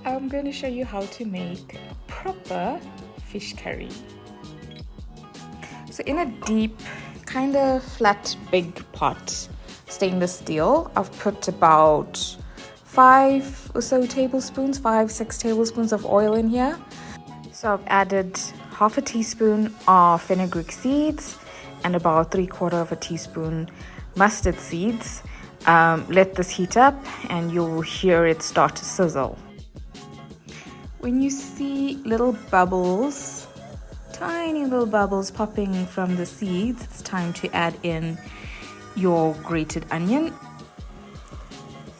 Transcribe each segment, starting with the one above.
I'm going to show you how to make a proper fish curry. So in a deep, kind of flat, big pot, stainless steel, I've put about 5 or so tablespoons, 5-6 tablespoons of oil in here. So I've added half a teaspoon of fenugreek seeds and about 3/4 of a teaspoon mustard seeds. Let this heat up and you'll hear it start to sizzle. When you see little bubbles, tiny little bubbles popping from the seeds, it's time to add in your grated onion.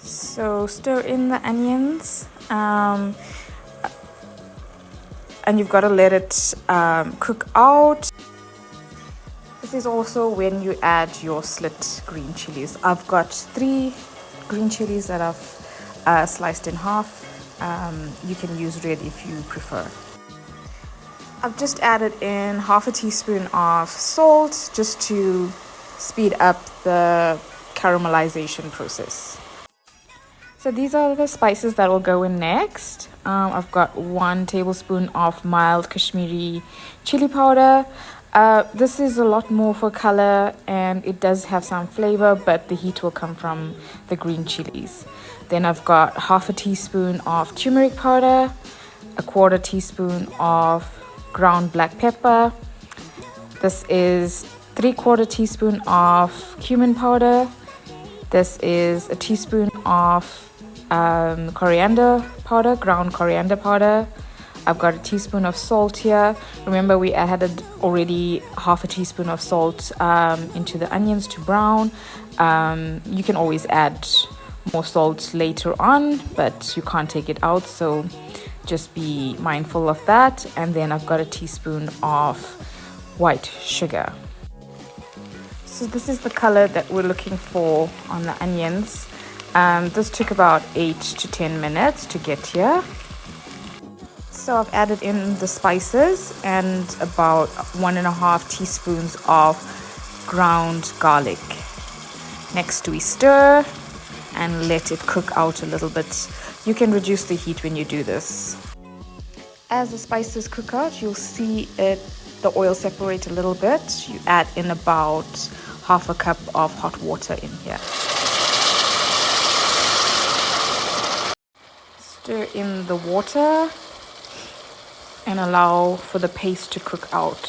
So stir in the onions, and you've got to let it cook out. This is also when you add your slit green chilies. I've got 3 green chilies that I've sliced in half. You can use red if you prefer. I've just added in half a teaspoon of salt just to speed up the caramelization process. So these are the spices that will go in next. I've got 1 tablespoon of mild Kashmiri chili powder. This is a lot more for color and it does have some flavor, but the heat will come from the green chilies. Then I've got half a teaspoon of turmeric powder, 1/4 teaspoon of ground black pepper. This is 3/4 teaspoon of cumin powder. This is a teaspoon of coriander powder, ground coriander powder. I've got a teaspoon of salt here. Remember, we added already half a teaspoon of salt into the onions to brown. You can always add more salt later on, but you can't take it out, so just be mindful of that. And then I've got a teaspoon of white sugar. So this is the color that we're looking for on the onions. This took about 8 to 10 minutes to get here. So I've added in the spices and about 1.5 teaspoons of ground garlic. Next we stir and let it cook out a little bit. You can reduce the heat when you do this. As the spices cook out, you'll see the oil separate a little bit. You add in about half a cup of hot water in here. Stir in the water and allow for the paste to cook out.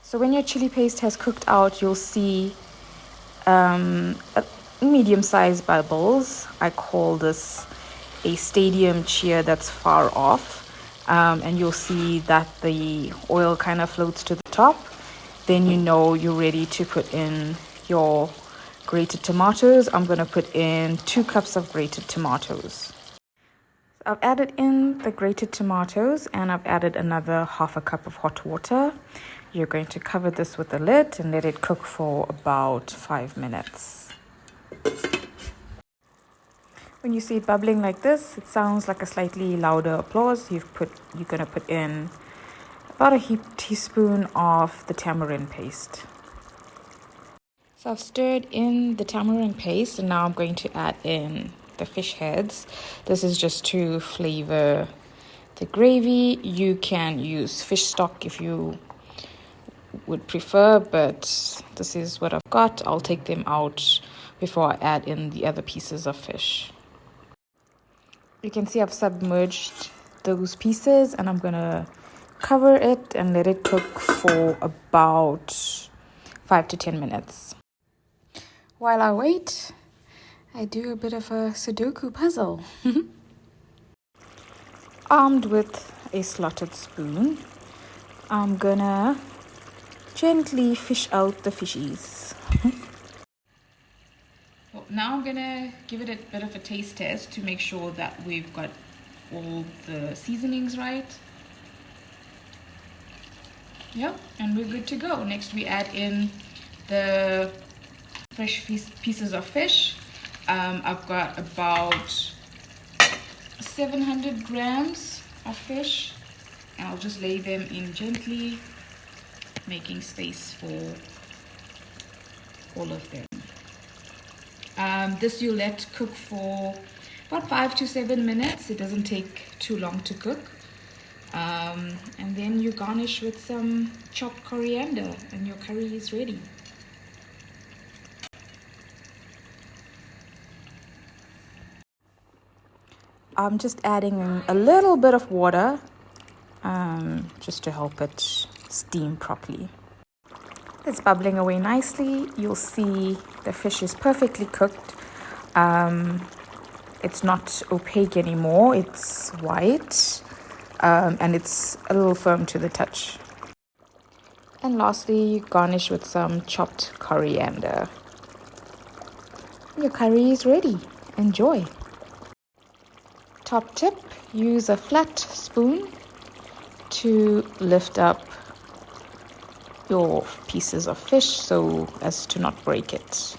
So when your chili paste has cooked out, you'll see medium-sized bubbles. I call this a stadium cheer that's far off. And you'll see that the oil kind of floats to the top. Then you know you're ready to put in your grated tomatoes. I'm going to put in 2 cups of grated tomatoes. I've added in the grated tomatoes and I've added another half a cup of hot water. You're going to cover this with a lid and let it cook for about 5 minutes. When you see it bubbling like this, it sounds like a slightly louder applause. You're going to put in about a teaspoon of the tamarind paste. So I've stirred in the tamarind paste and now I'm going to add in the fish heads. This is just to flavor the gravy. You can use fish stock if you would prefer, but this is what I've got. I'll take them out before I add in the other pieces of fish. You can see I've submerged those pieces and I'm gonna cover it and let it cook for about 5 to 10 minutes. While I wait, I do a bit of a Sudoku puzzle. Armed with a slotted spoon, I'm gonna gently fish out the fishies. Well, now I'm gonna give it a bit of a taste test to make sure that we've got all the seasonings right. Yep, and we're good to go. Next we add in the fresh pieces of fish. I've got about 700 grams of fish and I'll just lay them in gently, making space for all of them. This you let cook for about 5 to 7 minutes. It doesn't take too long to cook. And then you garnish with some chopped coriander and your curry is ready. I'm just adding a little bit of water just to help it steam properly. It's bubbling away nicely. You'll see the fish is perfectly cooked. It's not opaque anymore. It's white and it's a little firm to the touch. And lastly, you garnish with some chopped coriander. Your curry is ready. Enjoy. Top tip, use a flat spoon to lift up your pieces of fish so as to not break it.